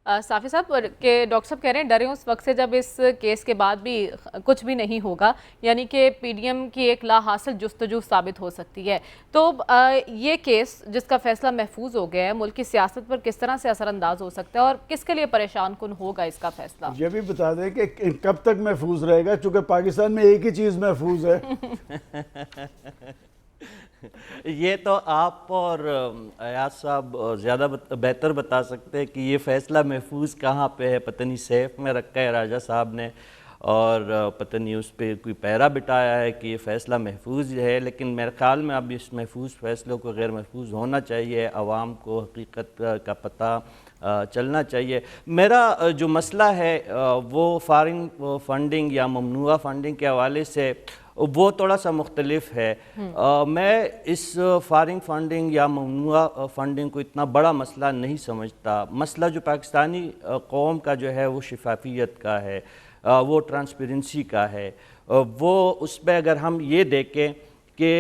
साफ़ी साहब कि डॉक्टर साहब कह रहे हैं डरे उस वक्त से जब इस केस के बाद भी कुछ भी नहीं होगा, यानी कि पीडीएम की एक लाहासिल जुस्तजू साबित हो सकती है। तो ये केस जिसका फैसला महफूज हो गया है, मुल्क की सियासत पर किस तरह से असरअंदाज हो सकता है और किसके लिए परेशान कुन होगा इसका फैसला? ये भी बता दें कि कब तक महफूज रहेगा, चूँकि पाकिस्तान में एक ही चीज़ महफूज है। ये तो आप और अयाज साहब ज़्यादा बेहतर बता सकते हैं कि ये फ़ैसला महफूज कहाँ पे है। पता नहीं सेफ में रखा है राजा साहब ने और पता नहीं उस पर कोई पैरा बिठाया है कि ये फ़ैसला महफूज है, लेकिन मेरे ख़्याल में अब इस महफूज फ़ैसलों को गैर महफूज होना चाहिए। आवाम को हकीकत का पता चलना चाहिए। मेरा जो मसला है वो फॉरेन फंडिंग या ममनुआ फंडिंग के हवाले से वो थोड़ा सा मुख्तलिफ है। मैं इस फॉरेन फंडिंग या ममनुआ फंडिंग को इतना बड़ा मसला नहीं समझता। मसला जो पाकिस्तानी कौम का जो है वो शफाफियत का है, वो ट्रांसपेरेंसी का है। वो उस पर अगर हम ये देखें कि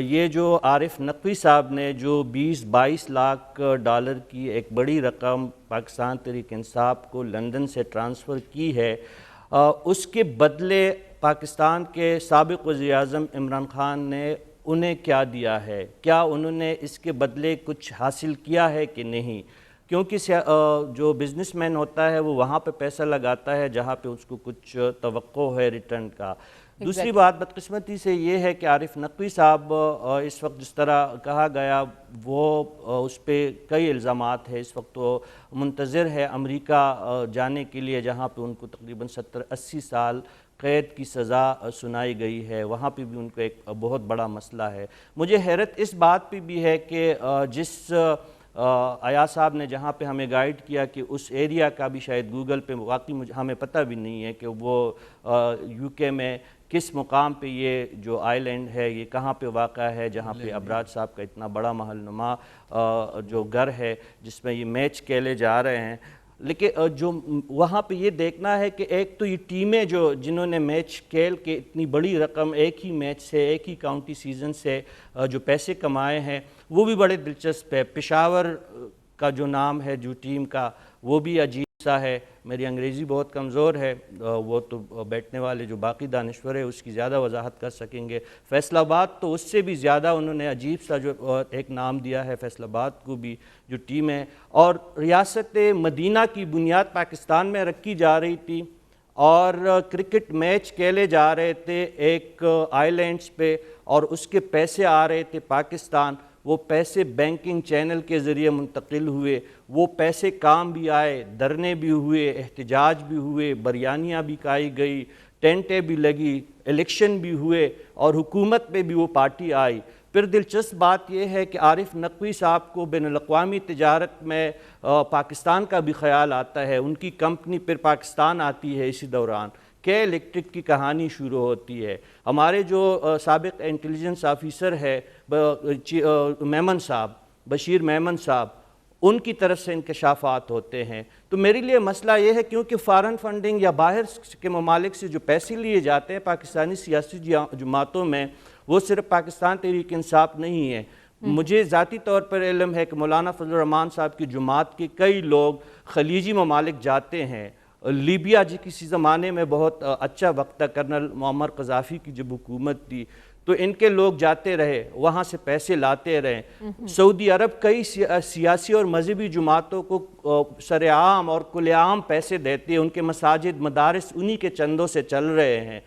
ये जो आरिफ नकवी साहब ने जो 20-22 लाख डॉलर की एक बड़ी रकम पाकिस्तान तहरीक इंसाफ को लंदन से ट्रांसफ़र की है, उसके बदले पाकिस्तान के साबिक़ वज़ीर-ए-आज़म इमरान खान ने उन्हें क्या दिया है? क्या उन्होंने इसके बदले कुछ हासिल किया है कि नहीं? क्योंकि जो बिज़नेसमैन होता है वो वहाँ पे पैसा लगाता है जहाँ पे उसको कुछ तवक्को है रिटर्न का। दूसरी बात बदकिस्मती से ये है कि आरिफ नकवी साहब इस वक्त जिस तरह कहा गया वो उस पर कई इल्ज़ामात है। इस वक्त तो मुंतज़िर है अमेरिका जाने के लिए, जहाँ पे उनको तकरीबन 70-80 साल क़ैद की सज़ा सुनाई गई है। वहाँ पे भी उनको एक बहुत बड़ा मसला है। मुझे हैरत इस बात पे भी है कि जिस अयाज साहब ने जहाँ पे हमें गाइड किया कि उस एरिया का भी शायद गूगल पे वाकई हमें पता भी नहीं है कि वो यूके में किस मुकाम पे ये जो आइलैंड है ये कहाँ पे वाक़ा है, जहाँ पे अबराज साहब का इतना बड़ा महलनुमा जो घर है जिसमें ये मैच खेले जा रहे हैं। लेकिन जो वहाँ पे ये देखना है कि एक तो ये टीमें जो जिन्होंने मैच खेल के इतनी बड़ी रकम एक ही मैच से, एक ही काउंटी सीज़न से जो पैसे कमाए हैं वो भी बड़े दिलचस्प है। पेशावर का जो नाम है जो टीम का वो भी अजीब सा है। मेरी अंग्रेज़ी बहुत कमज़ोर है, वो तो बैठने वाले जो बाकी दानिश्वर है उसकी ज़्यादा वजाहत कर सकेंगे। फैसलाबाद तो उससे भी ज़्यादा उन्होंने अजीब सा जो एक नाम दिया है फैसलाबाद को भी जो टीम है। और रियासत मदीना की बुनियाद पाकिस्तान में रखी जा रही थी और क्रिकेट मैच खेले जा रहे थे एक आइलैंड्स पे और उसके पैसे आ रहे थे पाकिस्तान। वो पैसे बैंकिंग चैनल के ज़रिए मुंतकिल हुए, वो पैसे काम भी आए, धरने भी हुए, एहतजाज भी हुए, बरयानियाँ भी खाई गई, टेंटें भी लगी, इलेक्शन भी हुए और हुकूमत में भी वो पार्टी आई। फिर दिलचस्प बात यह है कि आरिफ नकवी साहब को बैनुल-अक़वामी तिजारत में पाकिस्तान का भी ख्याल आता है। उनकी कंपनी फिर पाकिस्तान आती है इसी दौरान के इलेक्ट्रिक की कहानी शुरू होती है। हमारे जो साबिक़ इंटेलिजेंस ऑफिसर है मेमन साहब, बशीर मेमन साहब, उनकी तरफ से इंकशाफात होते हैं। तो मेरे लिए मसला ये है क्योंकि फ़ॉरेन फंडिंग या बाहर के ममालिक से जो पैसे लिए जाते हैं पाकिस्तानी सियासी जमातों में, वो सिर्फ पाकिस्तान तहरीक इंसाफ नहीं है। मुझे ज़ाती तौर पर इल्म है कि मौलाना फजल रहमान साहब की जमात के कई लोग खलीजी ममालिक जाते हैं। लीबिया जी किसी ज़माने में बहुत अच्छा वक्त था, कर्नल मुअम्मर क़ज़ाफ़ी की जब हुकूमत थी तो इनके लोग जाते रहे, वहाँ से पैसे लाते रहे। सऊदी अरब कई सियासी और मजहबी जमातों को सरेआम और खुलेआम पैसे देते हैं। उनके मसाजिद मदारिस उन्हीं के चंदों से चल रहे हैं।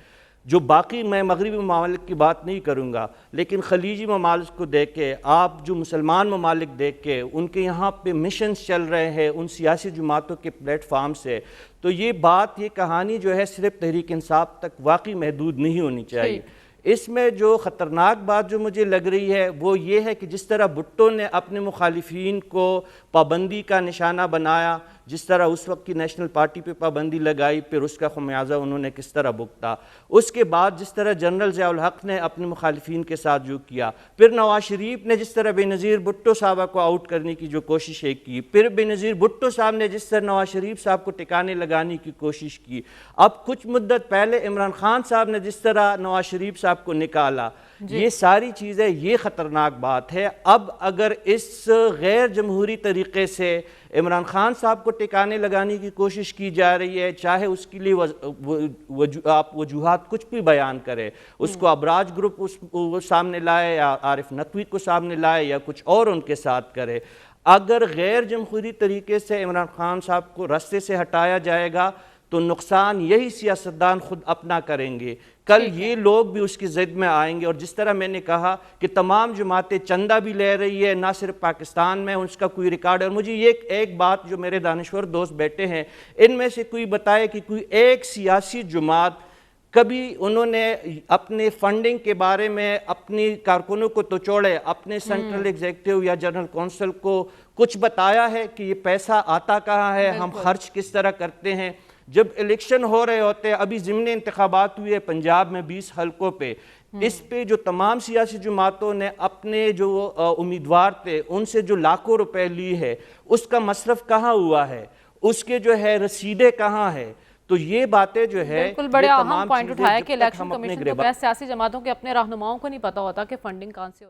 जो बाकी मैं मगरबी ममालिक की बात नहीं करूँगा, लेकिन खलीजी ममालिक को देख के, आप जो मुसलमान ममालिक देख के, उनके यहाँ पे मिशंस चल रहे हैं उन सियासी जमातों के प्लेटफार्म से, तो ये बात, ये कहानी जो है सिर्फ तहरीक इंसाफ तक वाकई महदूद नहीं होनी चाहिए। इसमें जो ख़तरनाक बात जो मुझे लग रही है वो ये है कि जिस तरह भुट्टो ने अपने मुखालिफिन को पाबंदी का निशाना बनाया, जिस तरह उस वक्त की नेशनल पार्टी पे पाबंदी लगाई, फिर उसका खमियाजा उन्होंने किस तरह भुगता। उसके बाद जिस तरह जनरल ज़ियाउल हक़ ने अपने मुखालिफिन के साथ जो किया, फिर नवाज शरीफ ने जिस तरह बेनज़ीर भुट्टो साहबा को आउट करने की जो कोशिशें की, फिर बेनज़ीर भुट्टो साहब ने जिस तरह नवाज शरीफ साहब को टिकाने लगाने की कोशिश की, अब कुछ मुद्दत पहले इमरान खान साहब ने जिस तरह नवाज शरीफ साहब को निकाला, یہ ساری چیزیں، یہ خطرناک بات ہے۔ اب اگر اس غیر جمہوری طریقے سے عمران خان صاحب کو ٹکانے لگانے کی کوشش کی جا رہی ہے، چاہے اس کے لیے آپ وجوہات کچھ بھی بیان کرے، اس کو ابراج گروپ سامنے لائے یا عارف نقوی کو سامنے لائے یا کچھ اور ان کے ساتھ کرے، اگر غیر جمہوری طریقے سے عمران خان صاحب کو رستے سے ہٹایا جائے گا تو نقصان یہی سیاستدان خود اپنا کریں گے۔ کل یہ لوگ بھی اس کی ضد میں آئیں گے، اور جس طرح میں نے کہا کہ تمام جماعتیں چندہ بھی لے رہی ہے، نہ صرف پاکستان میں اس کا کوئی ریکارڈ ہے۔ اور مجھے یہ ایک بات جو میرے دانشور دوست بیٹھے ہیں ان میں سے کوئی بتائے کہ کوئی ایک سیاسی جماعت کبھی انہوں نے اپنے فنڈنگ کے بارے میں اپنی کارکنوں کو تو چھوڑے، اپنے سینٹرل ایگزیکٹو یا جنرل کونسل کو کچھ بتایا ہے کہ یہ پیسہ آتا کہاں ہے، ہم خرچ کس طرح کرتے ہیں؟ جب الیکشن ہو رہے ہوتے، ابھی ضمنی انتخابات ہوئے پنجاب میں 20 حلقوں پہ، اس پہ جو تمام سیاسی جماعتوں نے اپنے جو امیدوار تھے ان سے جو لاکھوں روپے لی ہے، اس کا مصرف کہاں ہوا ہے، اس کے جو ہے رسیدیں کہاں ہے؟ تو یہ باتیں جو ہے بالکل بڑے اہم پوائنٹ اٹھایا کہ الیکشن کمیشن کو سیاسی جماعتوں کے اپنے رہنماؤں کو نہیں پتا ہوتا کہ فنڈنگ کہاں سے